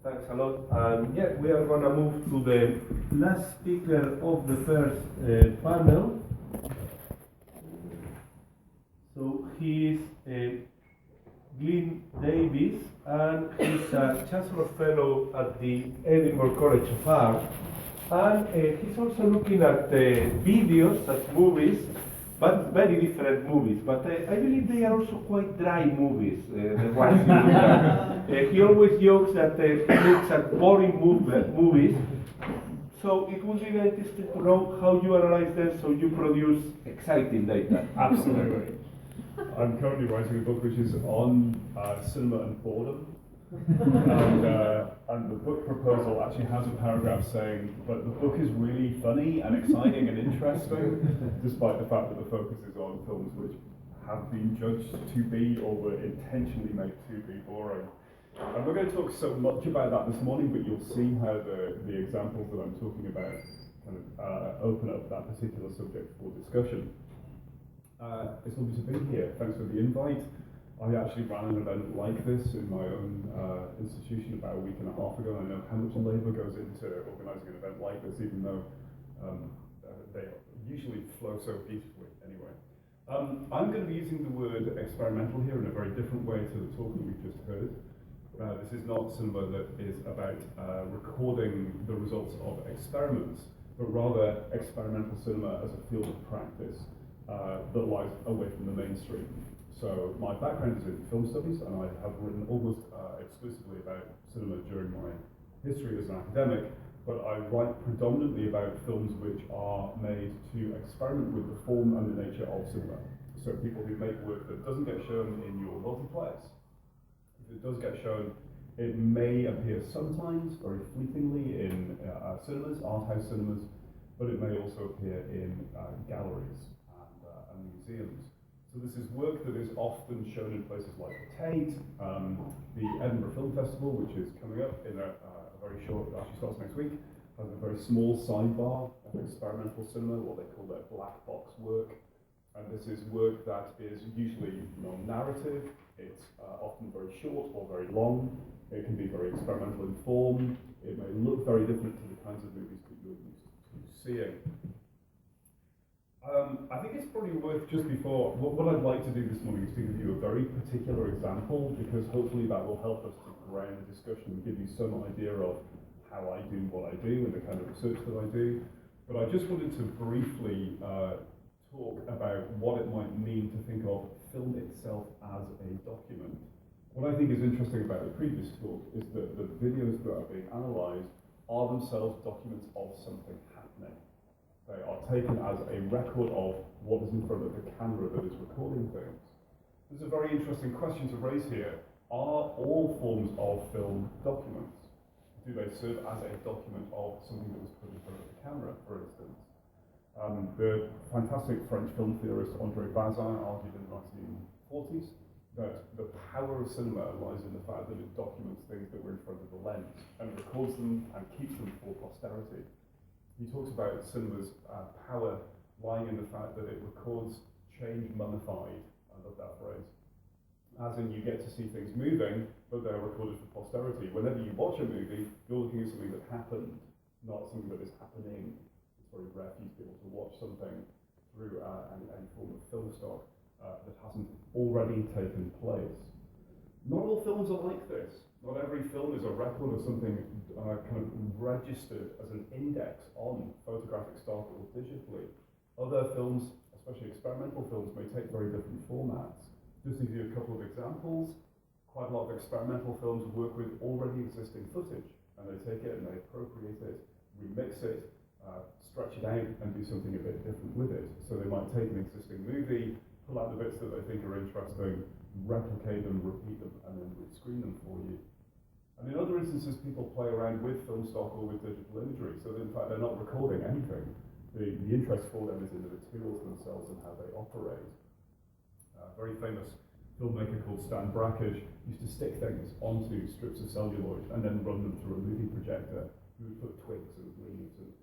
Thanks a lot. Yeah, we are going to move to the last speaker of the first panel. So he is Glyn Davis, and he's a Chancellor Fellow at the Edinburgh College of Art. And he's also looking at videos, at movies, but very different movies. But I believe they are also quite dry movies, the ones he looks at. He always jokes that he looks at boring movies. So it would be very interesting to know how you analyze them so you produce exciting data. Absolutely. I'm currently writing a book which is on cinema and boredom. And the book proposal actually has a paragraph saying, but the book is really funny and exciting and interesting, despite the fact that the focus is on films which have been judged to be or were intentionally made to be boring. I'm not going to talk so much about that this morning, but you'll see how the examples that I'm talking about kind of open up that particular subject for discussion. It's lovely to be here. Thanks for the invite. I actually ran an event like this in my own institution about a week and a half ago. I know how much labour goes into organising an event like this, even though they usually flow so beautifully anyway. I'm going to be using the word experimental here in a very different way to the talk that we've just heard. This is not cinema that is about recording the results of experiments, but rather experimental cinema as a field of practice that lies away from the mainstream. So my background is in film studies, and I have written almost exclusively about cinema during my history as an academic, but I write predominantly about films which are made to experiment with the form and the nature of cinema. So people who make work that doesn't get shown in your multiplexes. If it does get shown, it may appear sometimes, very fleetingly, in cinemas, art house cinemas, but it may also appear in galleries and museums. So this is work that is often shown in places like the Tate, the Edinburgh Film Festival, which is coming up in a very short, actually starts next week, has a very small sidebar of experimental cinema, what they call their black box work. And this is work that is usually non-narrative, it's often very short or very long, it can be very experimental in form, it may look very different to the kinds of movies that you're used to seeing. I think it's probably worth just before, what I'd like to do this morning is to give you a very particular example, because hopefully that will help us to ground the discussion and give you some idea of how I do what I do and the kind of research that I do. But I just wanted to briefly talk about what it might mean to think of film itself as a document. What I think is interesting about the previous talk is that the videos that are being analysed are themselves documents of something happening. They are taken as a record of what is in front of the camera that is recording things. There's a very interesting question to raise here. Are all forms of film documents? Do they serve as a document of something that was put in front of the camera, for instance? The fantastic French film theorist André Bazin argued in the 1940s that the power of cinema lies in the fact that it documents things that were in front of the lens and records them and keeps them for posterity. He talks about cinema's power lying in the fact that it records change mummified. I love that phrase. As in, you get to see things moving, but they're recorded for posterity. Whenever you watch a movie, you're looking at something that happened, not something that is happening. It's very rare for you to be able to watch something through any form of film stock that hasn't already taken place. Not all films are like this. Not every film is a record of something kind of registered as an index on photographic stock or digitally. Other films, especially experimental films, may take very different formats. Just to give you a couple of examples, quite a lot of experimental films work with already existing footage, and they take it and they appropriate it, remix it, stretch it out, and do something a bit different with it. So they might take an existing movie, pull out the bits that they think are interesting, replicate them, repeat them, and then rescreen them for you. And in other instances, people play around with film stock or with digital imagery, so that in fact they're not recording anything. The interest for them is in the materials themselves and how they operate. A very famous filmmaker called Stan Brakhage used to stick things onto strips of celluloid and then run them through a movie projector. He would put twigs and leaves and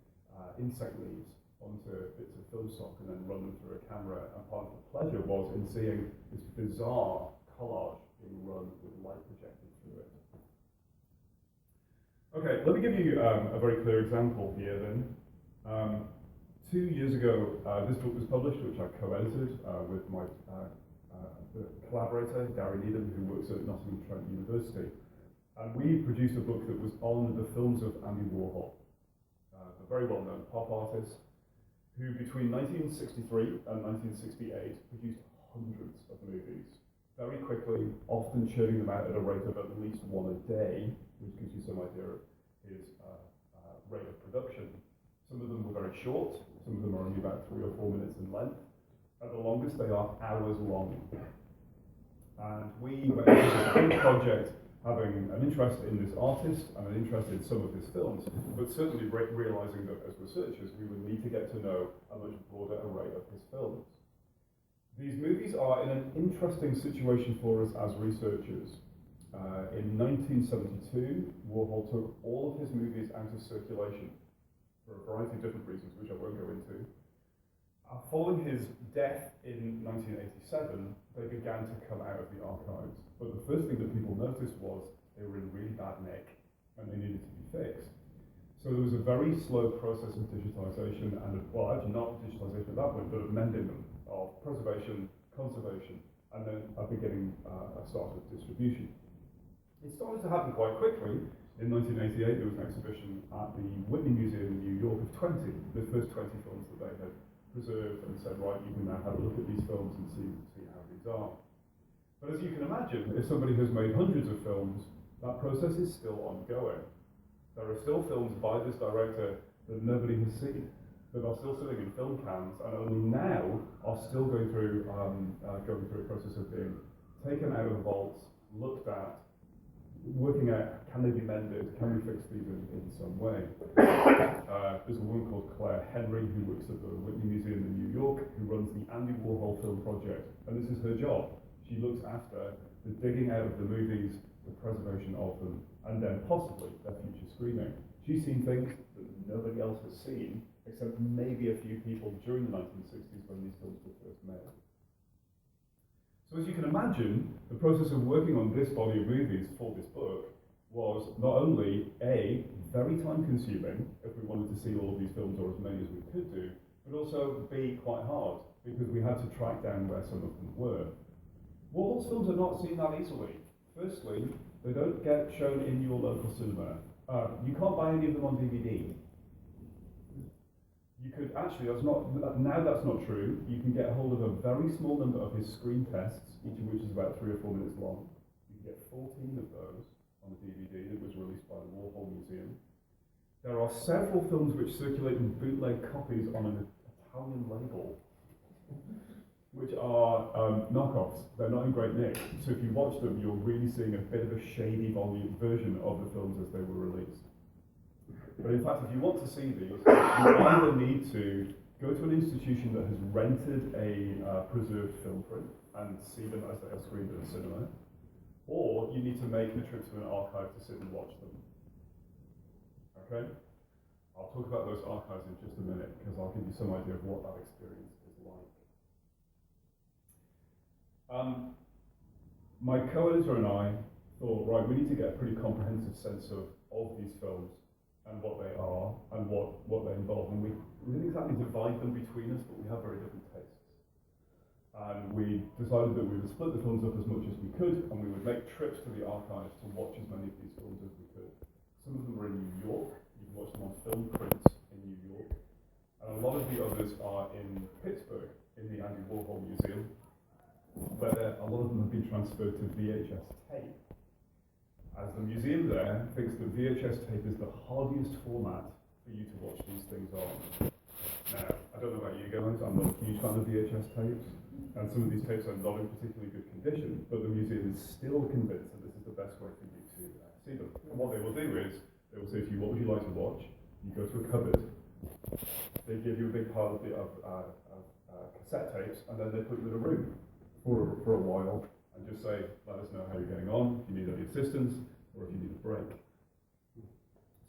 insect leaves onto bits of film stock and then run them through a camera. And part of the pleasure was in seeing this bizarre collage being run with light projected through it. Okay, let me give you a very clear example here then. 2 years ago, this book was published, which I co-edited with my collaborator, Gary Needham, who works at Nottingham Trent University. And we produced a book that was on the films of Andy Warhol, a very well-known pop artist, who between 1963 and 1968 produced hundreds of movies, very quickly, often churning them out at a rate of at least one a day, which gives you some idea of his rate of production. Some of them were very short, some of them are only about 3 or 4 minutes in length. At the longest, they are hours long. And we went into this whole project having an interest in this artist and an interest in some of his films, but certainly realizing that as researchers, we would need to get to know a much broader array of his films. These movies are in an interesting situation for us as researchers. In 1972, Warhol took all of his movies out of circulation for a variety of different reasons, which I won't go into. Following his death in 1987, they began to come out of the archives. But the first thing that people noticed was they were in really bad nick and they needed to be fixed. So there was a very slow process of digitization and, well, actually not digitization at that point, but of mending them, of preservation, conservation, and then a beginning, a start of distribution. It started to happen quite quickly. In 1988, there was an exhibition at the Whitney Museum in New York of 20, the first 20 films that they had preserved, and said, right, you can now have a look at these films and see how these are. But as you can imagine, if somebody has made hundreds of films, that process is still ongoing. There are still films by this director that nobody has seen, that are still sitting in film cans, and only now are still going through a process of being taken out of the vaults, looked at, working out, can they be mended, can we fix these in some way? There's a woman called Claire Henry who works at the Whitney Museum in New York, who runs the Andy Warhol Film Project, and this is her job. She looks after the digging out of the movies, the preservation of them, and then possibly their future screening. She's seen things that nobody else has seen, except maybe a few people during the 1960s when these films were first made. So as you can imagine, the process of working on this body of movies for this book was not only A, very time consuming, if we wanted to see all of these films or as many as we could do, but also B, quite hard, because we had to track down where some of them were. Warhol's films are not seen that easily. Firstly, they don't get shown in your local cinema. You can't buy any of them on DVD. You could actually, that's not true. You can get hold of a very small number of his screen tests, each of which is about 3 or 4 minutes long. You can get 14 of those on a DVD that was released by the Warhol Museum. There are several films which circulate in bootleg copies on an Italian label, which are knockoffs. They're not in great nick. So if you watch them, you're really seeing a bit of a shady version of the films as they were released. But in fact, if you want to see these, you either need to go to an institution that has rented a preserved film print and see them as they are screened at a cinema, or you need to make a trip to an archive to sit and watch them. Okay? I'll talk about those archives in just a minute, because I'll give you some idea of what that experience is like. My co-editor and I thought, right, we need to get a pretty comprehensive sense of these films and what they are and what they involve. And we didn't exactly divide them between us, but we have very different tastes. And we decided that we would split the films up as much as we could, and we would make trips to the archives to watch as many of these films as we could. Some of them were in New York. You can watch them on film prints in New York. And a lot of the others are in Pittsburgh, in the Andy Warhol Museum, where a lot of them have been transferred to VHS tape. As the museum there thinks that VHS tape is the hardiest format for you to watch these things on. Now, I don't know about you guys, I'm not a huge fan of VHS tapes, and some of these tapes are not in particularly good condition, but the museum is still convinced that this is the best way for you to see them. And what they will do is, they will say to you, what would you like to watch? You go to a cupboard, they give you a big pile of cassette tapes, and then they put you in a room for a while, and just say, let us know how you're getting on, if you need any assistance, or if you need a break.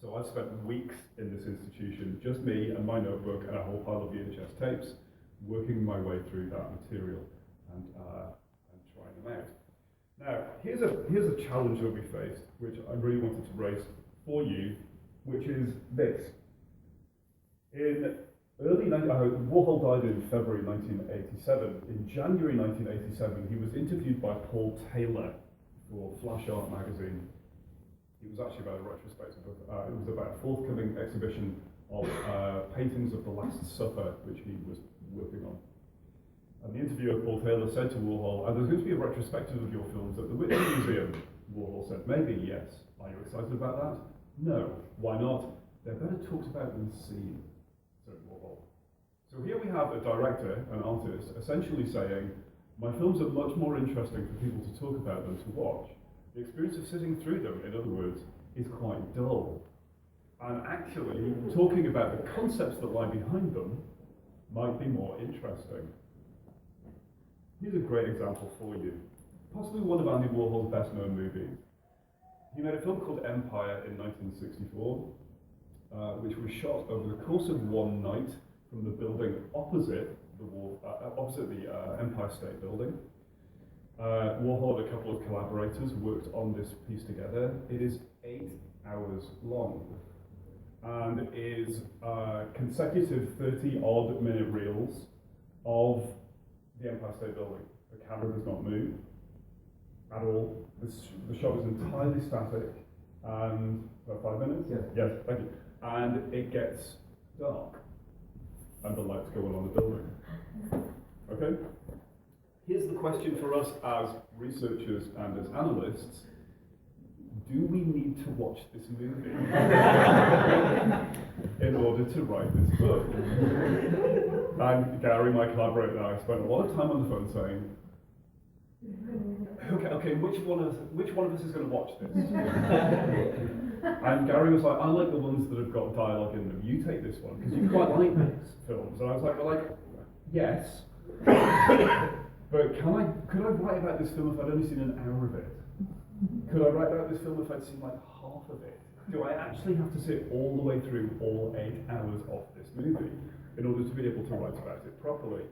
So I've spent weeks in this institution, just me and my notebook and a whole pile of VHS tapes, working my way through that material and trying them out. Now, here's a challenge that we faced, which I really wanted to raise for you, which is this. Warhol died in February 1987. In January 1987, he was interviewed by Paul Taylor for Flash Art magazine. It was actually about a retrospective of, it was about a forthcoming exhibition of paintings of the Last Supper, which he was working on. And the interviewer, Paul Taylor, said to Warhol, and there's going to be a retrospective of your films at the Whitney Museum. Warhol said, maybe, yes. Are you excited about that? No. Why not? They're better talked about than seen, said Warhol. So here we have a director, an artist, essentially saying, my films are much more interesting for people to talk about than to watch. The experience of sitting through them, in other words, is quite dull. And actually, talking about the concepts that lie behind them might be more interesting. Here's a great example for you. Possibly one of Andy Warhol's best known movies. He made a film called Empire in 1964, which was shot over the course of one night from the building opposite the Empire State Building. Warhol and a couple of collaborators worked on this piece together. It is 8 hours long and is consecutive 30-odd minute reels of the Empire State Building. The camera does not move at all. The shot is entirely static. And about 5 minutes? Yes. Yes, thank you. And it gets dark, and the lights go on the building. Okay? Here's the question for us as researchers and as analysts. Do we need to watch this movie in order to write this book? And Gary, my collaborator, and I spent a lot of time on the phone saying, okay, which one of us is going to watch this? And Gary was like, I like the ones that have got dialogue in them. You take this one, because you quite like these films. And I was like, yes. But could I write about this film if I'd only seen an hour of it? Could I write about this film if I'd seen like half of it? Do I actually have to sit all the way through all 8 hours of this movie in order to be able to write about it properly?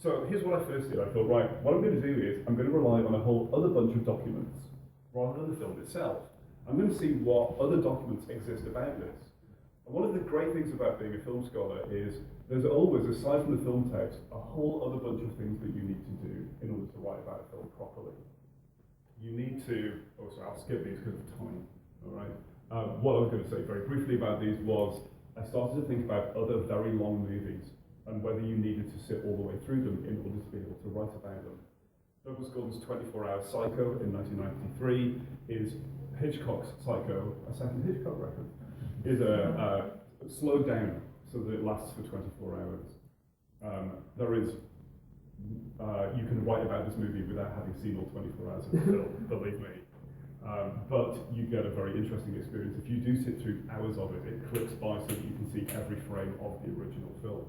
So here's what I first did. I thought, right, what I'm going to do is I'm going to rely on a whole other bunch of documents rather than the film itself. I'm going to see what other documents exist about this. And one of the great things about being a film scholar is there's always, aside from the film text, a whole other bunch of things that you need to do in order to write about a film properly. You need to, I'll skip these because of time, all right? What I was going to say very briefly about these was I started to think about other very long movies and whether you needed to sit all the way through them in order to be able to write about them. Douglas Gordon's 24-Hour Psycho in 1993 is Hitchcock's Psycho, a second Hitchcock record, is slowed down so that it lasts for 24 hours. You can write about this movie without having seen all 24 hours of the film, believe me. But you get a very interesting experience. If you do sit through hours of it, it clicks by so that you can see every frame of the original film.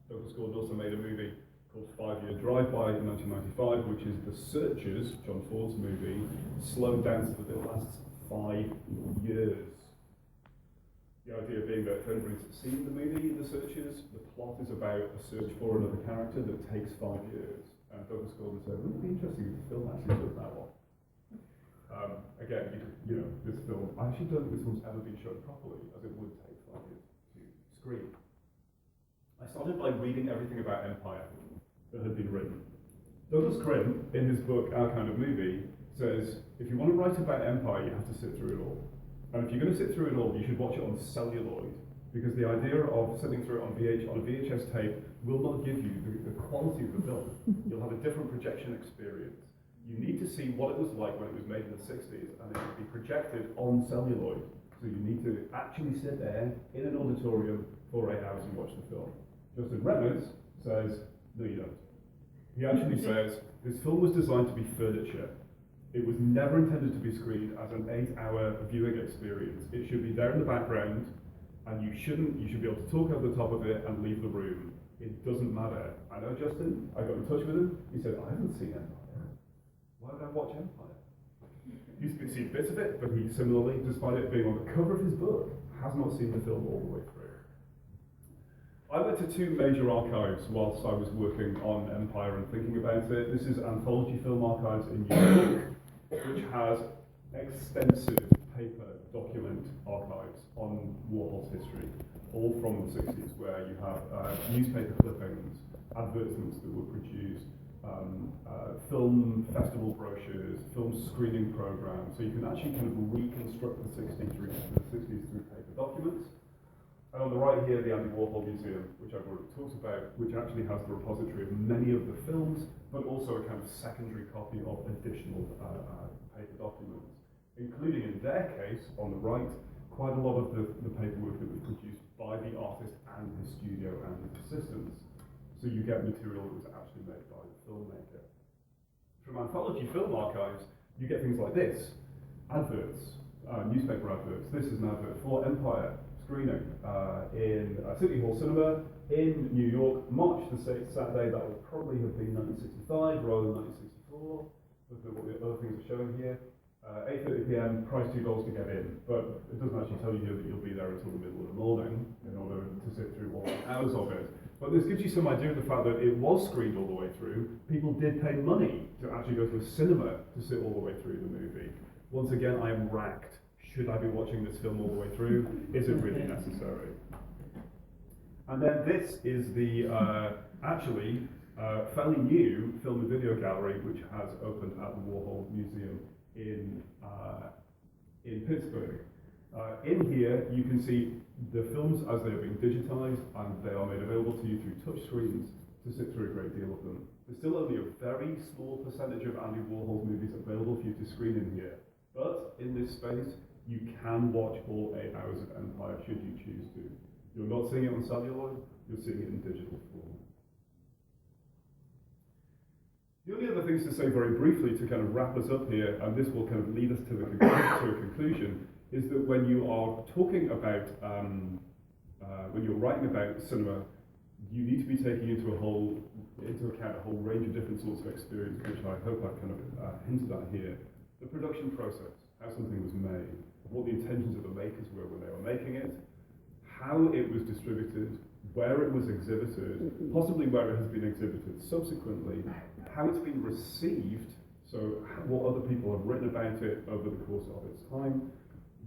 Douglas Gordon also made a movie called 5 Year Drive-By in 1995, which is The Searchers, John Ford's movie, slowed down so that it lasts 5 years. The idea being that if anybody's seen the movie The Searchers, the plot is about a search for another character that takes 5 years. And Douglas Gordon said, wouldn't it be interesting if the film actually took that long? Again, this film, I actually don't think this film's ever been shown properly, as it would take 5 years to screen. I started by reading everything about Empire that had been written. Douglas Crim, in his book Our Kind of Movie, says, if you want to write about Empire, you have to sit through it all. And if you're going to sit through it all, you should watch it on celluloid, because the idea of sitting through it on a VHS tape will not give you the quality of the film. You'll have a different projection experience. You need to see what it was like when it was made in the 60s, and it will be projected on celluloid. So you need to actually sit there in an auditorium for 8 hours and watch the film. Justin Reynolds says, no you don't. He actually says, this film was designed to be furniture. It was never intended to be screened as an 8-hour viewing experience. It should be there in the background, and you should be able to talk over the top of it and leave the room. It doesn't matter. I know Justin, I got in touch with him, he said, I haven't seen Empire. Why would I watch Empire? He's seen bits of it, but he similarly, despite it being on the cover of his book, has not seen the film all the way through. I went to 2 major archives whilst I was working on Empire and thinking about it. This is Anthology Film Archives in New York, which has extensive paper document archives on Warhol's history, all from the 60s, where you have newspaper clippings, advertisements that were produced, film festival brochures, film screening programs. So you can actually kind of reconstruct the 60s through paper documents. And on the right here, the Andy Warhol Museum, which I've already talked about, which actually has the repository of many of the films, but also a kind of secondary copy of additional paper documents, including in their case, on the right, quite a lot of the paperwork that was produced by the artist and his studio and his assistants. So you get material that was actually made by the filmmaker. From Anthology Film Archives, you get things like this: adverts, newspaper adverts. This is an advert for Empire screening in City Hall Cinema in New York, March the 6th, Saturday. That would probably have been 1965 rather than 1964. Look at what the other things are showing here. 8:30 p.m, price $2 to get in, but it doesn't actually tell you here that you'll be there until the middle of the morning in order to sit through all the hours of it. But this gives you some idea of the fact that it was screened all the way through. People did pay money to actually go to a cinema to sit all the way through the movie. Once again, I am racked. Should I be watching this film all the way through? Is it really necessary? And then this is the fairly new film and video gallery, which has opened at the Warhol Museum in Pittsburgh. In here, you can see the films as they are being digitized, and they are made available to you through touch screens to sit through a great deal of them. There's still only a very small percentage of Andy Warhol's movies available for you to screen in here, but in this space, you can watch all 8 hours of Empire should you choose to. You're not seeing it on celluloid, you're seeing it in digital form. The only other things to say very briefly to kind of wrap us up here, and this will kind of lead us to a conclusion, is that when you are talking about, when you're writing about cinema, you need to be taking into account a whole range of different sorts of experience, which I hope I've kind of hinted at here. The production process, how something was made, what the intentions of the makers were when they were making it, how it was distributed, where it was exhibited, possibly where it has been exhibited subsequently, how it's been received, so what other people have written about it over the course of its time,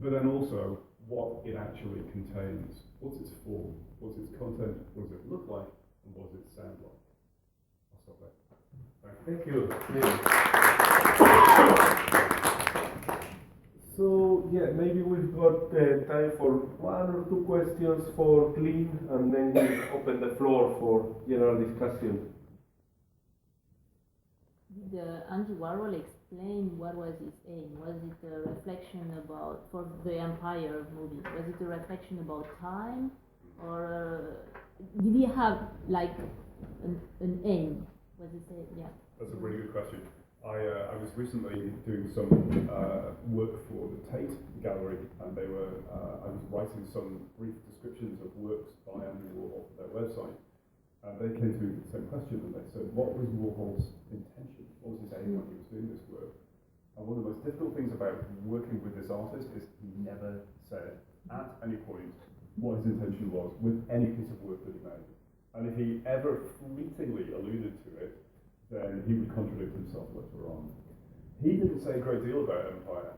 but then also what it actually contains. What's its form? What's its content? What does it look like? And what does it sound like? I'll stop there. Thank you. So, yeah, maybe we've got time for 1 or 2 questions for Glyn, and then we'll open the floor for general discussion. Did Andy Warhol explain what was his aim? Was it a reflection about, for the Empire movie, was it a reflection about time? Or did he have like an aim? Was it yeah? That's a really good question. I was recently doing some work for the Tate Gallery, and they were I was writing some brief descriptions of works by Andy Warhol for their website. And they came to me with the same question, and they said, what was Warhol's intention? What was his aim when he was doing this work? And one of the most difficult things about working with this artist is he never said at any point what his intention was with any piece of work that he made. And if he ever fleetingly alluded to it, then he would contradict himself later on. He didn't say a great deal about Empire.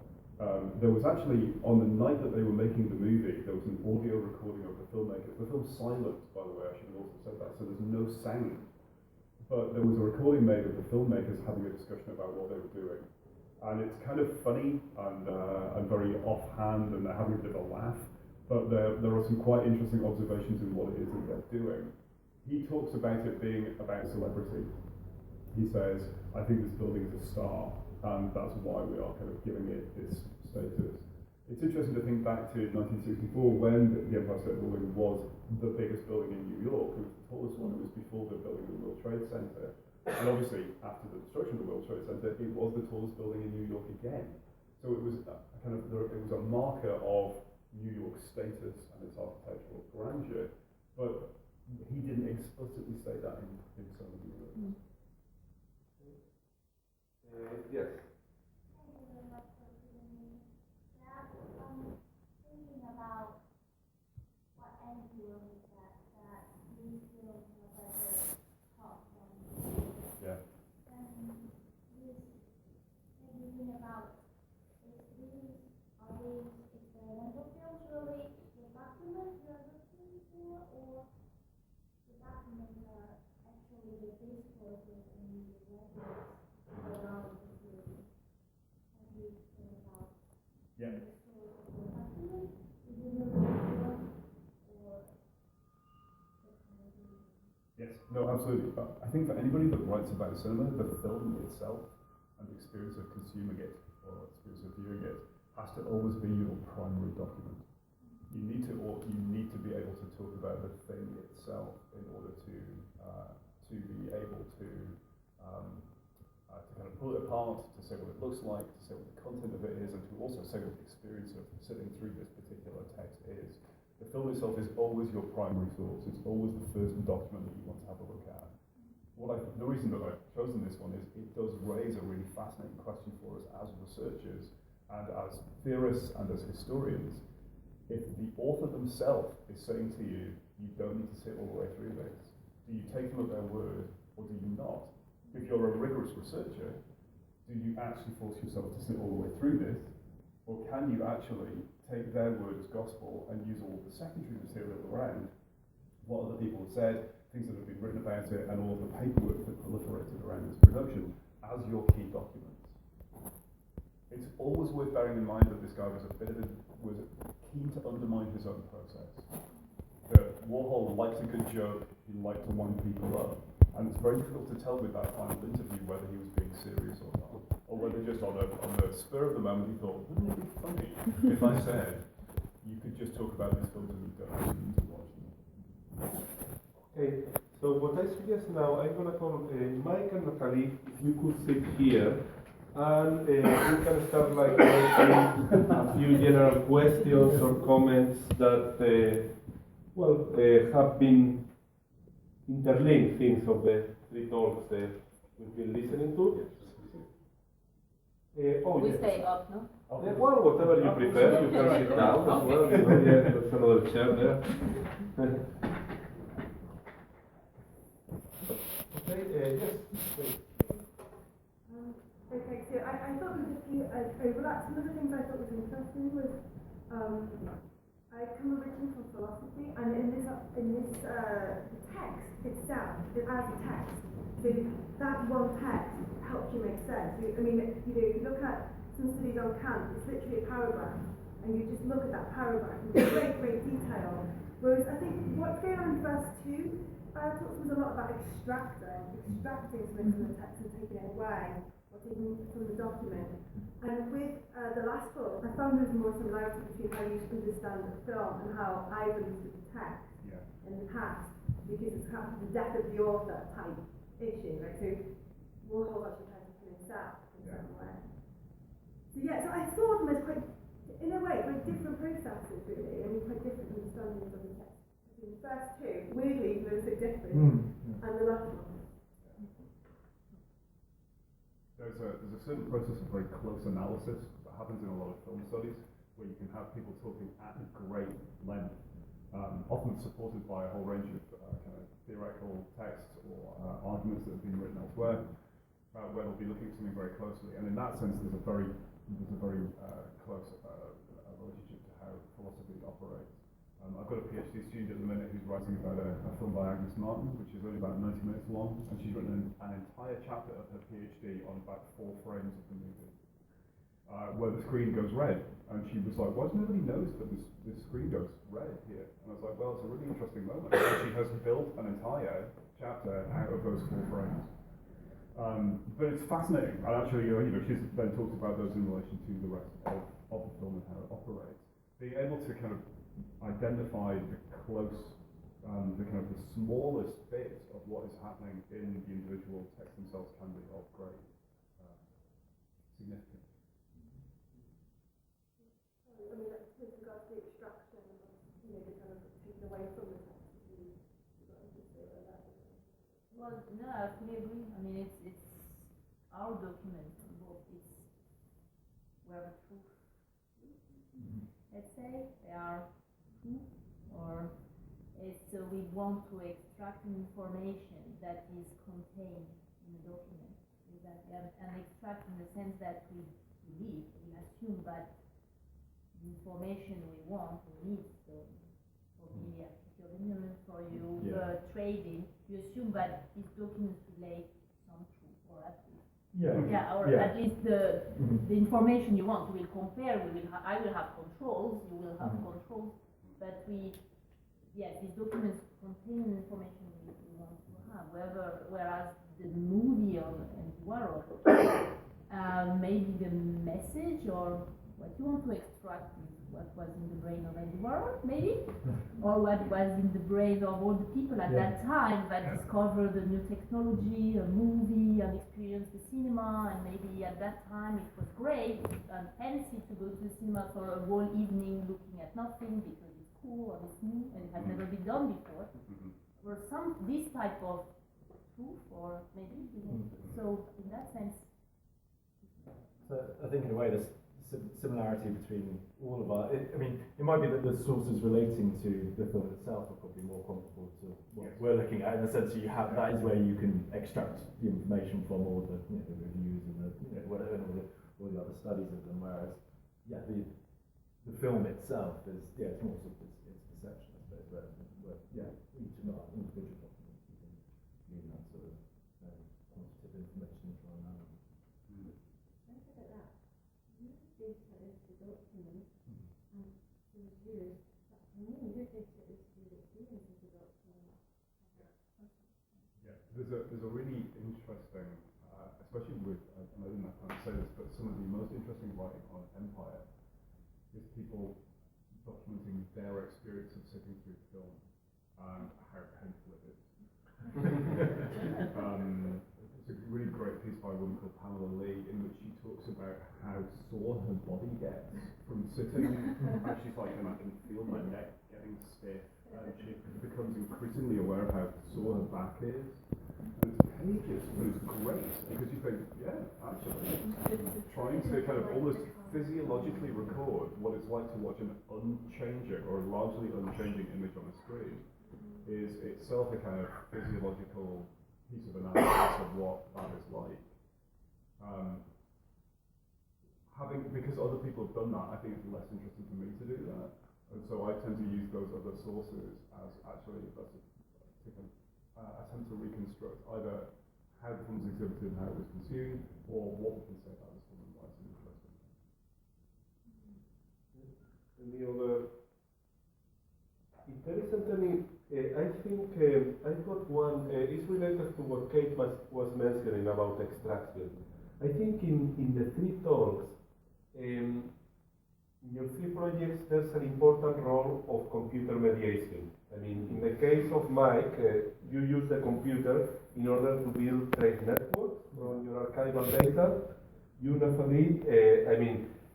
There was actually, on the night that they were making the movie, there was an audio recording of the filmmakers. The film's silent, by the way, I should have also said that, so there's no sound. But there was a recording made of the filmmakers having a discussion about what they were doing. And it's kind of funny and very offhand, and they're having a bit of a laugh. But there are some quite interesting observations in what it is that they're doing. He talks about it being about celebrity. He says, I think this building is a star, and that's why we are kind of giving it its status. It's interesting to think back to 1964 when the Empire State Building was the biggest building in New York. It was the tallest one. It was before the building of the World Trade Center. And obviously, after the destruction of the World Trade Center, it was the tallest building in New York again. So it was it was a marker of New York's status and its architectural grandeur. But he didn't explicitly say that in so many words. Yes. Thinking about what Andy Warhol said, that these films are better taught than Yeah. and this thinking about are they Yeah. Yes, no, absolutely. I think for anybody that writes about cinema, the film itself and the experience of consuming it or experience of viewing it has to always be your primary document. You need to be able to talk about the thing itself in order to be able to kind of pull it apart, to say what it looks like, to say what the content of it is, and to also say what the experience of sitting through this particular text is. The film itself is always your primary source. It's always the first document that you want to have a look at. The reason that I've chosen this one is it does raise a really fascinating question for us as researchers and as theorists and as historians. If the author themselves is saying to you, you don't need to sit all the way through this, do you take them at their word or do you not? If you're a rigorous researcher, do you actually force yourself to sit all the way through this? Or can you actually take their word as gospel and use all the secondary material around what other people have said, things that have been written about it, and all of the paperwork that proliferated around its production as your key documents? It's always worth bearing in mind that this guy was keen to undermine his own process. That Warhol liked a good joke, he liked to wind people up, and it's very difficult to tell with that final interview whether he was being serious or not, or whether just on the spur of the moment he thought, wouldn't it be funny if I said you could just talk about this film and you don't actually need to watch it. Okay, so what I suggest now, I'm going to call Mike and Natalie, if you could sit here, and we can start like asking a few general questions or comments that, have been interlinked things of the three talks that we've been listening to. We yes. stay up, no? Well, whatever you prefer, you can sit down as well. You know, yeah, there's another chair there. Okay, yes. Please. Okay, so I thought there was a few overlaps. Some of the things I thought was interesting was I come originally from philosophy, and in this text itself, as a text, so that one text helps you make sense. I mean, if you look at some studies on Kant, it's literally a paragraph, and you just look at that paragraph in great detail. Whereas I think what's going on in verse 2 talks was a lot about extracting something from the text and taking it away, or taking it from the document. And with the last book, I found there was more similarity between how you understand the film and how I've understood the text in the past, because it's kind of the death of the author type issue, right? So Warhol actually tries to kill himself in some way. So so I saw them as quite, in a way, quite different processes really, and quite different understandings of the text. In the first two, weirdly, they were so different, and the last one. There's a certain process of very close analysis that happens in a lot of film studies, where you can have people talking at great length, often supported by a whole range of kind of theoretical texts or arguments that have been written elsewhere, where they'll be looking at something very closely. And in that sense, there's a very close relationship to how philosophy operates. I've got a PhD student at the minute who's writing about a film by Agnes Martin, which is only about 90 minutes long, and she's written an entire chapter of her PhD on about 4 frames of the movie, where the screen goes red. And she was like, why does nobody notice that this screen goes red here? And I was like, well, it's a really interesting moment. And she has built an entire chapter out of those 4 frames. But it's fascinating, and actually, she's then talked about those in relation to the rest of the film and how it operates. Being able to kind of identify the smallest bit of what is happening in the individual texts themselves can be of great significance. I mean, with regards to the extraction, the kind of taken away from the text. Well, no, I fully agree. I mean, it's our document. It's where the truth, let's say, they are true, or it's we want to extract information that is contained in the document. And extract in the sense that we believe, we assume that the information we want, we need. So for me, your ignorance, for you trading, you assume that these documents relate some truth, or at least Yeah, or Yeah. at least the information you want. We will compare. I will have controls. You will have controls. But these documents contain information we want to have. Whereas the movie of Andy Warhol, maybe the message or what you want to extract is what was in the brain of Andy Warhol, maybe, or what was in the brain of all the people at that time that discovered the new technology, a movie, and experienced the cinema, and maybe at that time it was great and fancy to go to the cinema for a whole evening looking at nothing because it's cool or it's new and it has never been done before. Or this type of proof, or maybe, so in that sense. So I think in a way there's similarity between all of our, it might be that the sources relating to the film itself are probably more comparable to what we're looking at, in the sense that you have, that is where you can extract the information from all the, the reviews and the whatever, and all the other studies of them, whereas the film itself is it's more sort of it's perception, I suppose, where each of our individual documents you can glean that sort of quantitative information from that. There's a really interesting, especially with, and I didn't have time to say this, but some of the most interesting writing on Empire is people documenting their experience of sitting through the film and how painful it is. It's a really great piece by a woman called Pamela Lee in which she talks about how sore her body gets from sitting. And she's like, I can feel my neck getting stiff. And she becomes increasingly aware of how sore her back is. And it's pages, but it's great because you think, actually, trying to kind of almost physiologically record what it's like to watch an unchanging or largely unchanging image on a screen is itself a kind of physiological piece of analysis of what that is like. Because other people have done that, I think it's less interesting for me to do that. And so I tend to use those other sources as actually attempt to reconstruct either how the film was exhibited and how it was consumed, or what we can say about this film and why it's interesting. Any other? If there isn't any, I think I've got one. It's related to what Kate was mentioning about extraction. I think in the three talks, in your three projects, there's an important role of computer mediation. In the case of Mike, you use the computer in order to build trace networks from your archival data. You Nathalie,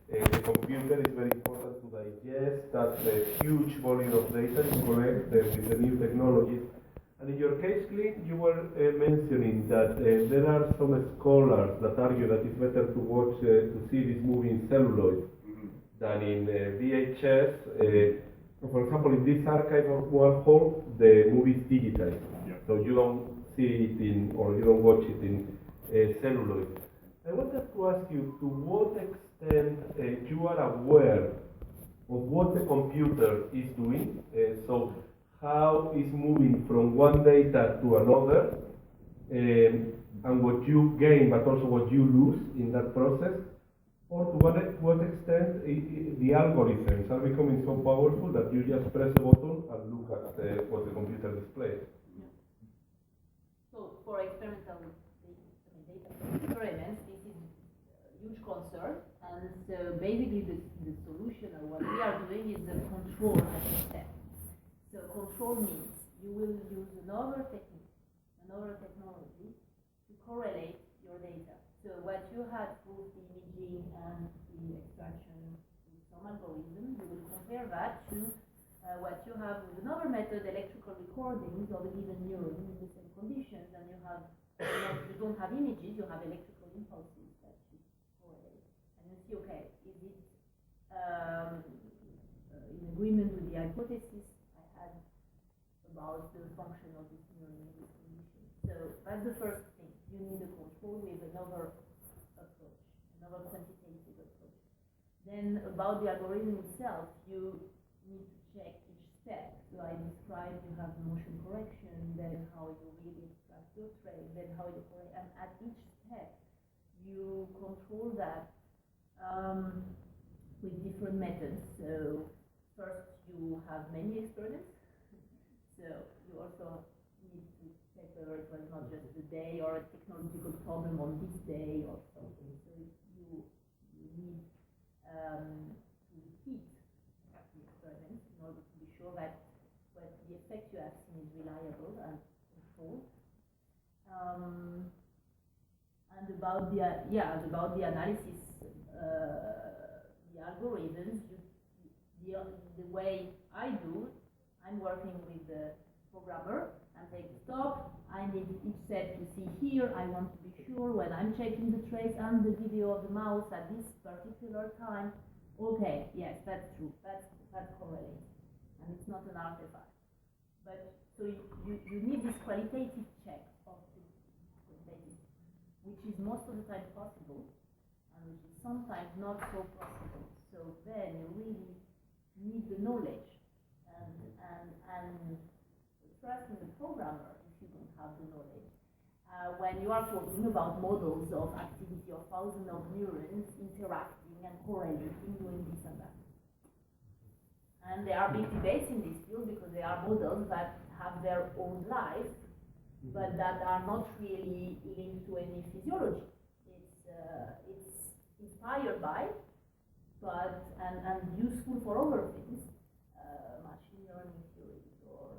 the computer is very important to digest that huge volume of data you collect with the new technologies. And in your case, Glyn, you were mentioning that there are some scholars that argue that it's better to watch, to see this movie in celluloid than in VHS. For example, in this archive of Warhol, the movie is digitized, so you don't see it or you don't watch it in celluloid. I wanted to ask you to what extent you are aware of what the computer is doing, so how it's moving from one data to another, and what you gain, but also what you lose in that process. Or to what extent the algorithms are becoming so powerful that you just press a button and look at what the computer displays. So for experimental data experiments, this is a huge concern. And so basically the solution or what we are doing is the control at the step. So control means you will use another technique, another technology to correlate your data. So what you had through the imaging and the extraction with some algorithm, you will compare that to what you have with another method, electrical recordings of a given neuron in the same conditions, and you don't have images, you have electrical impulses that you correlate. And you see, okay, is it in agreement with the hypothesis I had about the function of this neuron in this condition. So that's the first thing. You need a control with another approach, another quantitative approach. Then about the algorithm itself, you need to check each step. So I described you have motion correction, then how you really extract your trace, then how you correct, and at each step control that with different methods. So first you have many experiments. So you also need to check whether it was not just a day or a technological problem on this day or something. So you need to repeat the experiments in order to be sure that what the effect you have seen is reliable and controlled. And about the analysis, the algorithms, the way I do, I'm working with the programmer and say, stop, I need each set to see here, I want to be sure when I'm checking the trace and the video of the mouse at this particular time, okay, yes, that's true, that correlates, and it's not an artifact. But, so you need this qualitative check of the quantitative, which is most of the time possible, and which is sometimes not so possible. So then you really need the knowledge and trust in the programmer if you don't have the knowledge. When you are talking about models of activity of thousands of neurons interacting and correlating, doing this and that. And there are big debates in this field because there are models that have their own life, but that are not really linked to any physiology. It's inspired by, but and useful for other things, machine learning theories, or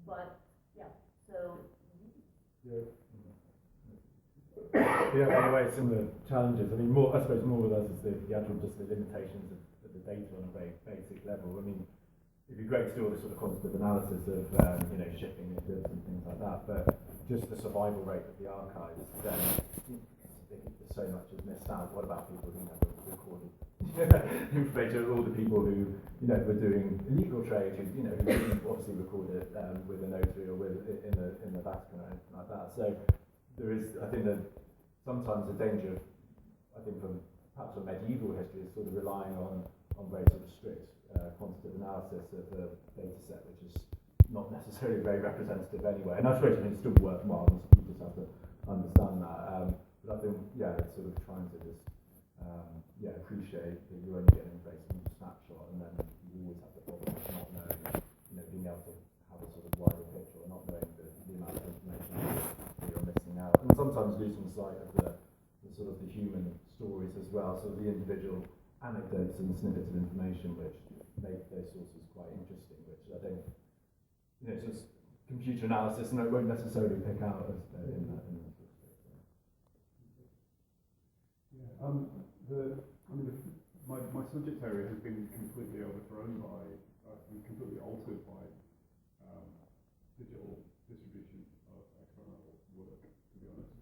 but yeah. So. Yeah. Yeah, in a way, similar challenges. I mean, I suppose more with us is the actual just the limitations of the data on a very basic level. I mean, it'd be great to do all this sort of quantitative analysis of shipping of goods and things like that, but just the survival rate of the archives, then there's so much is missed out. What about people who never recorded information? All the people who were doing illegal trade, who didn't obviously record it with a notary or with in the Vatican or anything like that. So there is, I think, that sometimes the danger, I think, from perhaps from medieval history, is sort of relying on very sort of strict quantitative analysis of the data set, which is not necessarily very representative anyway. And I suppose it's still worthwhile, you just have to understand that. But I think, it's sort of trying to just appreciate that you're only getting a very small snapshot, and then you always have the problem of not knowing, being able to have a sort of wider picture, or not knowing the amount of information that you're missing out, and sometimes losing sight of the sort of the human stories as well, so the individual anecdotes and snippets of information which make those sources quite interesting, which I think, just computer analysis and it won't necessarily pick out as in that. My subject area has been completely overthrown by, completely altered by digital distribution of experimental work, to be honest.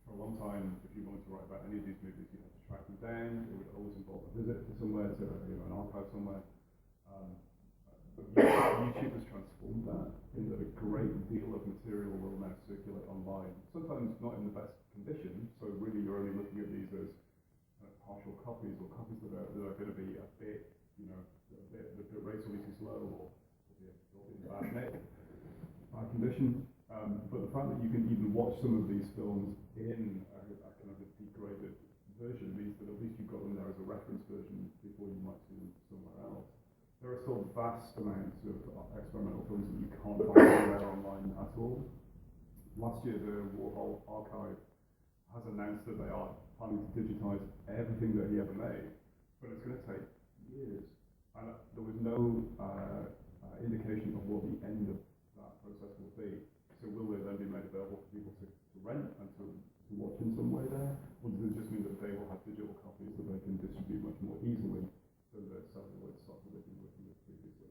For a long time, if you wanted to write about any of these movies, you had to track them down. It would always involve a visit to somewhere, to an archive somewhere. YouTube has transformed that in that a great deal of material will now circulate online, sometimes not in the best condition, so really you're only looking at these as partial copies, or copies that are going to be a bit, the bit rates will be too slow, or be in bad condition. But the fact that you can even watch some of these films in a kind of a degraded version means that at least you've got them there as a reference version before you might see them somewhere else. There are still vast amounts of experimental films that you can't find anywhere online at all. Last year, the Warhol Archive has announced that they are planning to digitize everything that he ever made, but it's going to take years. And there was no indication of what the end of that process will be. So will they then be made available for people to rent and to watch in some way there? Or does it just mean that they will have digital copies that they can distribute much more easily than the celluloid stock that they've been working with previously?